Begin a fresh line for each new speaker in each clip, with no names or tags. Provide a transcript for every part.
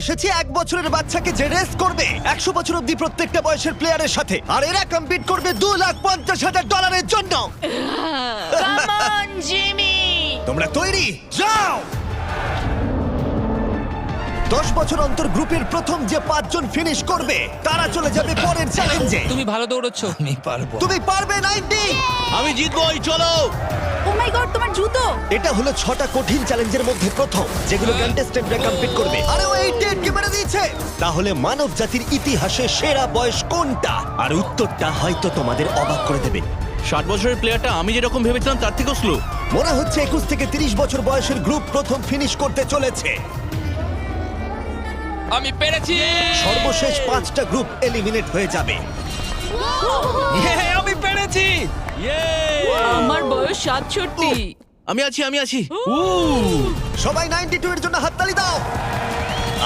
এসেছি 1 বছরের বাচ্চাকে যে রেস করবে 100 বছর অব্দি প্রত্যেকটা বয়সের প্লেয়ারের সাথে, আর এরা কম্পিট করবে $2,50,000 জন্য।
Come on Jimmy.
তোমরা তৈরি? যাও। 10 বছর অন্তর গ্রুপের প্রথম যে 5 জন ফিনিশ করবে তারা চলে যাবে পরের চ্যালেঞ্জে।
তুমি ভালো দৌড়চ্ছ।
আমি পারবো।
তুমি পারবে 90।
আমি জিতবই, চলো।
ও মাই গড, তোমার জুতো।
এটা হলো 6টা কঠিন চ্যালেঞ্জের মধ্যে প্রথম, যেগুলো কন্টেস্টেন্টরা কমপ্লিট করবে। আরে ও 88 কে মেরে দিয়েছে। তাহলে মানব জাতির ইতিহাসে সেরা বয়স কোনটা? আর উত্তরটা হয়তো তোমাদের অবাক করে দেবে।
60 বছরের প্লেয়ারটা আমি যেরকম ভেবেছিলাম তার থেকেও স্লো।
মনে হচ্ছে 21 থেকে 30 বছর বয়সের গ্রুপ প্রথম ফিনিশ করতে চলেছে।
আমি পেরেছি।
সর্বশেষ 5টা গ্রুপ এলিমিনেট হয়ে যাবে।
আমি পেরেছি।
আমার বয়স 67।
আমি আছি।
সবাই 92 এর জন্য হাততালি দাও।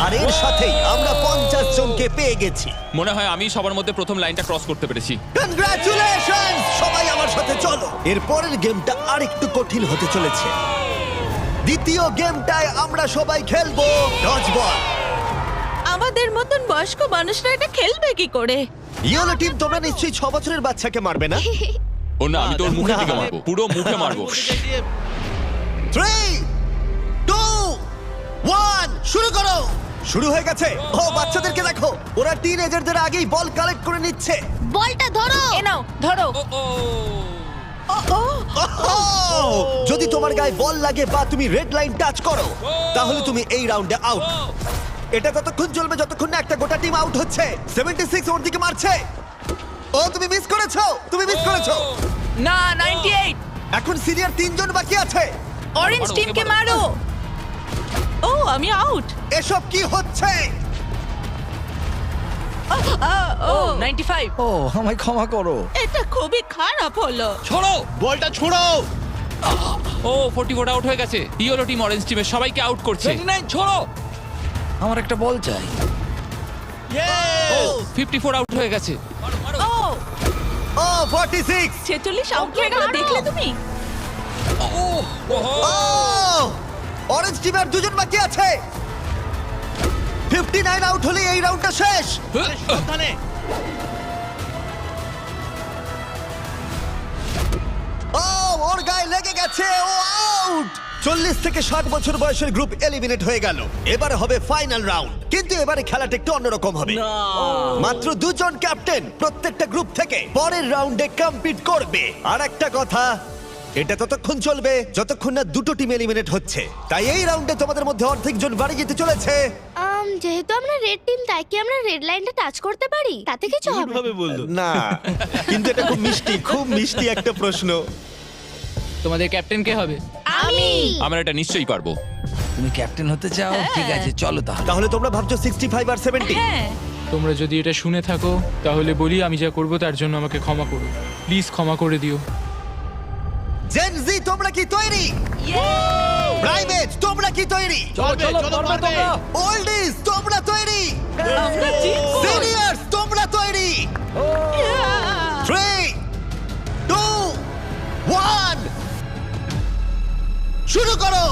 আর এর সাথেই আমরা 50 জনকে পেয়ে গেছি।
মনে হয় আমি সবার মধ্যে প্রথম লাইনটা ক্রস করতে পেরেছি।
কনগ্রাচুলেশনস! সবাই আমার সাথে চলো। এর পরের গেমটা আরেকটু কঠিন হতে চলেছে। দ্বিতীয় গেমটায় আমরা সবাই খেলবো ডজবল।
আমাদের মতন বয়স্ক মানুষরা এটা খেলবে কি করে?
ইয়েলো টিম, তোমরা নিশ্চয়ই 6 বছরের বাচ্চাকে মারবে না?
ও না, আমি তোর মুখের দিকে
না।
মারবো, পুরো মুখে মারবো।
3, 2, 1 শুরু করো। শুরু হয়ে গেছে। ও বাচ্চাদেরকে দেখো, ওরা টিনেজারদের আগেই বল কালেক্ট করে নিচ্ছে।
বলটা ধরো। এ নাও, ধরো। ও
ওহ! যদি তোমার গায়ে বল লাগে বা তুমি রেড লাইন টাচ করো, তাহলে তুমি এই রাউন্ডে আউট। এটা ততক্ষণ চলবে যতক্ষণ না একটা গোটা টিম আউট হচ্ছে। 76 ওর দিকে মারছে। ও তুমি মিস করেছো,
না, 98।
এখন সিনিয়র 3 জন বাকি আছে।
অরেঞ্জ
মারো,
টিমকে
ওকে মারো।
মারো। ও আমি আউট।
এসব কি হচ্ছে?
ও 95।
ও আমায় ক্ষমা করো।
এটা খুবই খারাপ হলো।
ছোড়ো বলটা, ছোড়ো।
ও 44 আউট হয়ে গেছে। ইয়েলো টিম অরেঞ্জ টিমের সবাইকে আউট করছে।
29 ছোড়ো। আমার একটা বল চাই।
ও 54 আউট হয়ে গেছে।
ও
ও 46।
46 আউট হয়ে গেল, দেখলে তুমি?
ও অরেঞ্জ টিমের 2 জন বাকি আছে। 59 আউট হলে এই রাউন্ডটা শেষ।
সাবধানে।
ও ওর গায়ে লেগে গেছে, ও আউট। 40 থেকে 60 বছর বয়সের গ্রুপ এলিমিনেট হয়ে গেল। এবারে হবে ফাইনাল রাউন্ড, কিন্তু এবারে খেলাটা একটু অন্যরকম হবে। মাত্র 2 জন ক্যাপ্টেন প্রত্যেকটা গ্রুপ থেকে পরের রাউন্ডে কম্পিট করবে। আর একটা কথা, এটা ততক্ষণ চলবে যতক্ষণ না দুটো টিম এলিমিনেট হচ্ছে। তাই এই রাউন্ডে তোমাদের মধ্যে অর্ধেক জন বাড়ি যেতে চলেছে।
যেহেতু আমরা রেড টিম, তাই কি আমরা রেড লাইনটা টাচ করতে পারি? তাতে কিছু হবে না।
বললো
না, কিন্তু এটা খুব মিষ্টি একটা প্রশ্ন।
তোমাদের ক্যাপ্টেন কে হবে?
আমি
আমরা এটা নিশ্চয়ই পারবো।
তুমি ক্যাপ্টেন হতে চাও? ঠিক আছে, চলো তাহলে।
তাহলে তোমরা ভাবছো 65 আর 70?
হ্যাঁ।
তোমরা যদি এটা শুনে থাকো তাহলে বলি আমি যা করব তার জন্য আমাকে ক্ষমা করো, প্লিজ ক্ষমা করে দিও।
জেন জি, তোমরা কি তৈরি? প্রাইভেট, তোমরা কি তৈরি?
চলো পারবে।
ওল্ডিজ, তোমরা তৈরি?
আমরা জিতবো।
সিনিয়র্স, তোমরা তৈরি? 3, 2, 1 শুরু করো।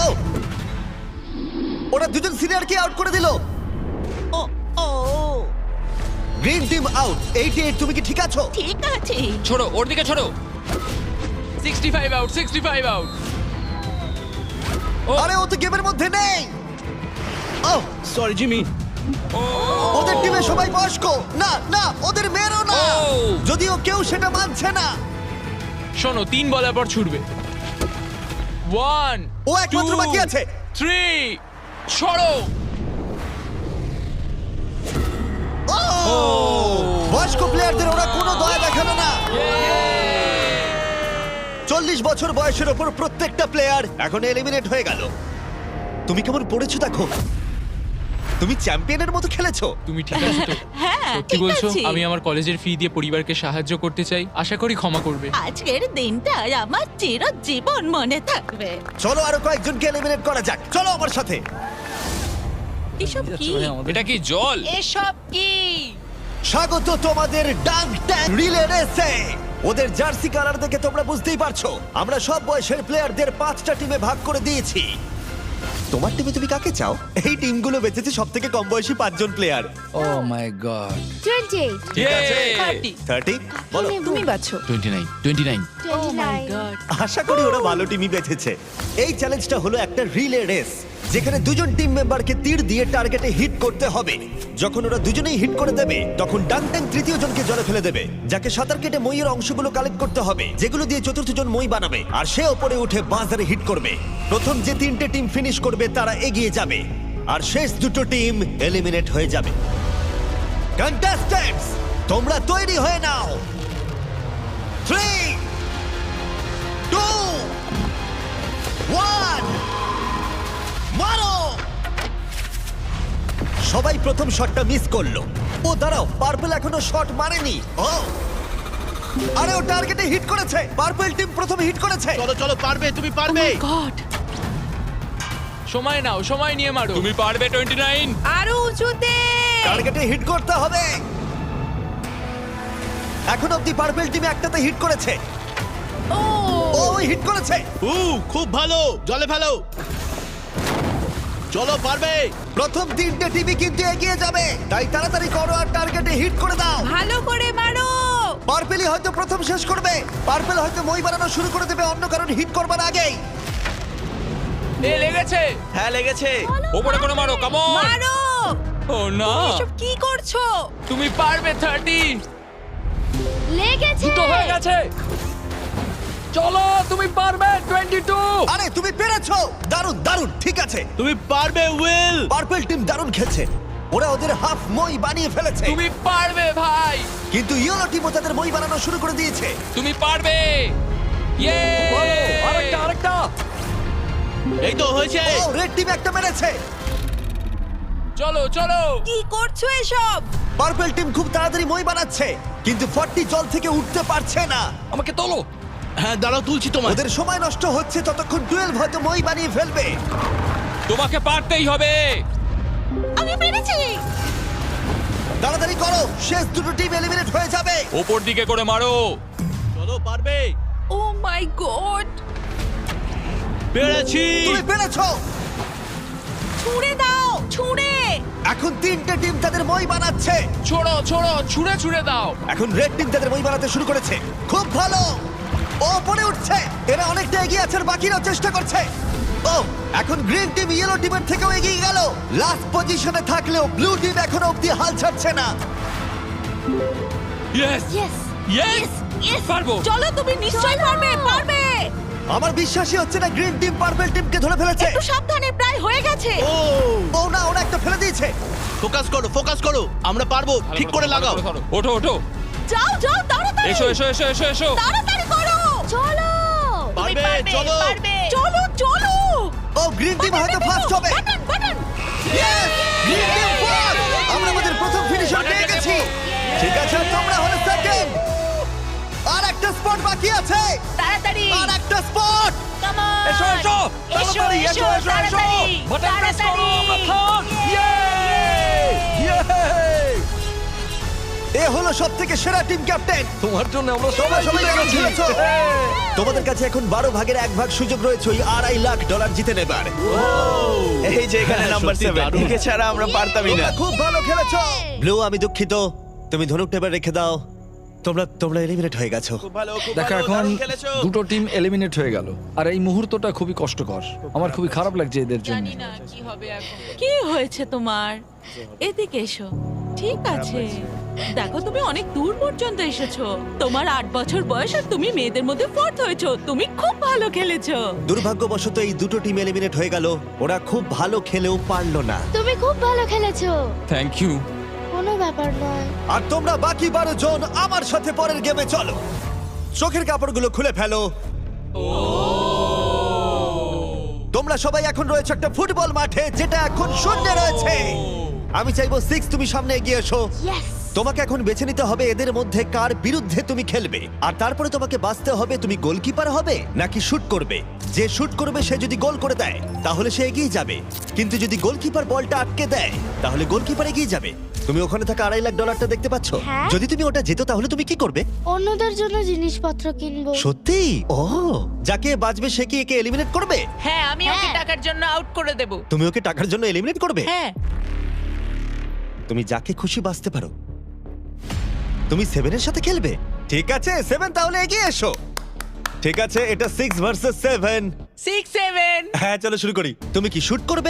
ও ওরা 2 জন সিনিয়রকে আউট করে দিল।
ও
গ্রিন টিম আউট। 88, তুমি কি ঠিক আছো?
ঠিক আছে।
ছোড়ো, ওর দিকে ছোড়ো। 65 আউট, 65 আউট।
আরে ও তো গেমের মধ্যে নেই। ও
সরি জিমি।
ওদের টিমে সবাই বয়স্ক। না না, ওদের মেরো না।
ও।
যদিও কেউ সেটা মানছে না।
শোনো, 3 বলার পর ছুটবে। 1,
ও একমাত্র বাকি আছে।
3, ছড়ো।
ও বয়স্ক প্লেয়ারদের ওরা কোনো দয়া দেখালো না। 40 বছর বয়সের ওপর প্রত্যেকটা প্লেয়ার এখন এলিমিনেট হয়ে গেল। তুমি কেমন পড়েছো দেখো। তুমি চ্যাম্পিয়নের মতো খেলেছো।
তুমি ঠিক আছো তো?
হ্যাঁ,
সত্যি
ঠিক
বলছো?
আছে।
আমি আমার কলেজের ফি দিয়ে পরিবারকে সাহায্য করতে চাই, আশা করি ক্ষমা করবে।
আজকের দিনটা আমার চিরজীবন মনে থাকবে।
চলো আরো কয়েকজনকে এলিমিনেট করা যাক। চলো আমার সাথে।
এসব কি?
এটা কি জল?
এসব কি?
স্বাগত তোমাদের ডাঙ্ক ট্যাঙ্ক রিলে রেসে। ওদের জার্সি কালার দেখে তোমরা বুঝতেই পারছো আমরা সব বয়সের প্লেয়ারদের 5টা টিমে ভাগ করে দিয়েছি। তোমার টিমে তুমি কাকে চাও? এই টিমগুলো বেঁচেছে সব থেকে কম বয়সী 5 জন প্লেয়ার।
ও মাই গড
28,
ঠিক আছে
30 বলো।
তুমি বাছো
29 29
29।
আশা করি ওরা ভালো টিমই বেঁচেছে। এই চ্যালেঞ্জটা হলো একটা রিলে রেস, যেখানে দুজন টিম মেম্বারকে তীর দিয়ে টার্গেটে হিট করতে হবে। যখন ওরা দুজনেই হিট করে দেবে তখন ডাংটাং তৃতীয় জনকে জলে ফেলে দেবে, যাকে সাঁতার কেটে মইয়ের অংশগুলো কালেক্ট করতে হবে, যেগুলো দিয়ে চতুর্থ জন মই বানাবে, আর সে ওপরে উঠে বাজারে হিট করবে। প্রথম যে 3টে টিম ফিনিশ করবে তারা এগিয়ে যাবে, আর শেষ দুটো টিম এলিমিনেট হয়ে যাবে। কন্টেস্ট্যান্টস, তোমরা তৈরি হয়ে নাও। 3 2 1 মারো! সবাই প্রথম শটটা মিস করলো। ও দাঁড়াও, পার্পল এখনো শট মারেনি। ও আরে ও টার্গেটে হিট করেছে। পার্পল টিম প্রথমে হিট করেছে।
চলো চলো, পারবে, তুমি পারবে।
গড
সময় নাও, সময় নিয়ে মারো।
তুমি পারবে 29
আরো উঁচুতে
টার্গেটে হিট করতে হবে। এখন অব্দি পার্পল টিম একটাতে হিট করেছে।
ও
ও হিট করেছে।
খুব ভালো, জলে ফেলো। চলো, পারবে।
প্রথম 3টে টিমই কিন্তু এগিয়ে যাবে, তাই তাড়াতাড়ি করো আর টার্গেটে হিট করে দাও।
ভালো করে মারো
পার্পেলই হয়তো প্রথম শেষ করবে। পার্পেল হয়তো মই বানানো শুরু করে দেবে অন্য কারণ হিট করবার আগেই।
এ লেগেছে।
হ্যাঁ, লেগেছে।
ওপরে করে মারো, কাম অন।
মারো
ও না,
এসব কি করছো
তুমি পারবে 30।
লেগেছে।
দুটো হয়ে গেছে। চলো, তুমি পারবে 22।
আরে তুমি পেরেছো, দারুণ দারুণ। ঠিক আছে,
তুমি পারবে, উইল।
পার্পল টিম দারুণ খেলছে। ওরা ওদের হাফ মই বানিয়ে ফেলেছে,
তুমি পারবে ভাই।
কিন্তু ইয়েলো টিমও তাদের মই বানানো শুরু করে দিয়েছে।
তুমি পারবে। ইয়ে!
আরেকটা।
এই তো হয়েছে।
ও রেড টিম একটা মেরেছে।
চলো চলো।
কি করছো এসব
পার্পল টিম খুব তাড়াতাড়ি মই বানাচ্ছে, কিন্তু 40 জল থেকে উঠতে পারছে না।
আমাকে তোলো।
হ্যাঁ, দাঁড়াও, তুলছি তোমার।
ওদের সময় নষ্ট হচ্ছে, ততক্ষণ 12 হয়তো মই বানিয়ে ফেলবে।
তোমাকে পারতেই হবে।
আমি পেরেছি
তাড়াতাড়ি করো, শেষ দুটো টিম এলিমিনেট হয়ে যাবে।
ওপর দিকে করে মারো।
চলো, পারবে।
ও মাই গড
পেরেছি।
তুমি পেরেছো।
ছুঁড়ে দাও ছুঁড়ে
এখন 3টে টিম তাদের মই বানাচ্ছে।
ছোড়ো ছোড়ো, ছুঁড়ে ছুঁড়ে দাও।
এখন রেড টিম তাদের মই বানাতে শুরু করেছে। খুব ভালো, ও পরে উঠছে। এরা অনেকটা এগিয়ে আছে, আর বাকিরাও চেষ্টা করছে। ও এখন গ্রিন টিম ইয়েলো টিমের থেকেও এগিয়ে গেল। লাস্ট পজিশনে থাকলেও ব্লু টিম এখনো অব্দি হাল ছাড়ছে না।
ইয়েস
ইয়েস
ইয়েস
ইয়েস
পারবো।
চলো তুমি নিশ্চয়ই পারবে পারবে
আমার বিশ্বাসই হচ্ছে না গ্রিন টিম পার্পল টিমকে ধরে ফেলেছে।
একটু সাবধানে প্রায় হয়ে গেছে
ও,
ও না, ওরা একটা ফেলে দিয়েছে।
ফোকাস করো, ফোকাস করো। আমরা পারবো, ঠিক করে লাগাও।
ওঠো ওঠো।
যাও যাও তাড়াতাড়ি
এসো এসো এসো এসো এসো।
তাড়াতাড়ি করো
চলো।
তুমি
পারবে, চলো।
চলো চলো
ও গ্রিন টিম হয়তো ফার্স্ট হবে।
Button button
Yes! Green team first. আমরা আমাদের প্রথম ফিনিশার পেয়ে গেছি। ঠিক আছে, আর তোমরা হলো সেকেন্ড। আর একটা স্পট বাকি আছে।
তাড়াতাড়ি
আর একটা স্পট।
কাম অন
এসো এসো।
এসো
তাড়াতাড়ি,
এসো
এসো।
তাড়াতাড়ি
বাটন প্রেস করো, মাখন।
এ হলো সবথেকে সেরা টিম ক্যাপ্টেন।
তোমার জন্য আমরা
তোমরা সবাই কেমন খেলেছো? তোমাদের কাছে এখন 12 ভাগের 1 ভাগ সুযোগ রয়েছে ওই $2.5 লাখ জিতে নেবার।
এই যে এখানে নাম্বার
সত্যি
7
দারুণ।
একে ছাড়া আমরা পারতামই না।
তোমরা খুব ভালো খেলেছো। ব্লু, আমি দুঃখিত, তুমি ধনুকটা এবার রেখে দাও। তোমরা এলিমিনেট হয়ে গেছো।
খুব ভালো, খুব
দেখো,
ভালো,
এখন
দারুণ খেলেছো।
দুটো টিম এলিমিনেট হয়ে গেল, আর এই মুহূর্তটা খুবই কষ্টকর। আমার খুবই খারাপ লাগছে এদের জন্য।
জানি না কি হবে এখন কি হয়েছে তোমার এদিকে এসো ঠিক আছে দেখো তুমি অনেক দূর পর্যন্ত এসেছো তোমার 8 বছর বয়স আর তুমি মেয়েদের মধ্যে ফোর্থ হয়েছো তুমি খুব ভালো খেলেছো
দুর্ভাগ্যবশত এই দুটো টিম এলিমিনেট হয়ে গেল। ওরা খুব ভালো খেলেও পারলো না।
তুমি খুব ভালো খেলেছো,
থ্যাংক ইউ।
কোনো ব্যাপার নয়।
আর তোমরা বাকি 12 জন আমার সাথে পরের গেমে চলো। চোখের কাপড়গুলো খুলে ফেলো। তোমরা সবাই এখন রয়েছে একটা ফুটবল মাঠে, যেটা এখন শূন্য রয়েছে। আমি চাইবো 6 তুমি সামনে এগিয়ে এসো।
ইয়েস।
তোমাকে এখন বেছে নিতে হবে এদের মধ্যে কার বিরুদ্ধে তুমি খেলবে, আর তারপরে তোমাকে বাঁচতে হবে তুমি গোলকিপার হবে নাকি শুট করবে। যে শুট করবে সে যদি গোল করে দেয় তাহলে সে এগিয়ে যাবে, কিন্তু যদি গোলকিপার বলটা আটকে দেয় তাহলে গোলকিপার এগিয়ে যাবে। তুমি ওখানে থাকা $2.5 লাখ দেখতে পাচ্ছ?
হ্যাঁ।
যদি তুমি ওটা যেত তাহলে তুমি কি করবে?
অন্যদের জন্য জিনিসপত্র কিনবো।
সত্যি? ও, যাকে বাঁচবে সে কি একে এলিমিনেট করবে?
হ্যাঁ, আমি ওকে
হ্যাঁ।
টাকার জন্য আউট করে দেব।
তুমি ওকে টাকার জন্য এলিমিনেট করবে?
হ্যাঁ।
তুমি যাকে খুশি বাঁচতে পারো। তুমি 7 এর সাথে খেলবে? ঠিক আছে 7, তাহলে এগিয়ে এসো। ঠিক আছে, এটা 6 ভার্সেস 7।
6-7।
হ্যাঁ, চলো শুরু করি। তুমি কি শুট করবে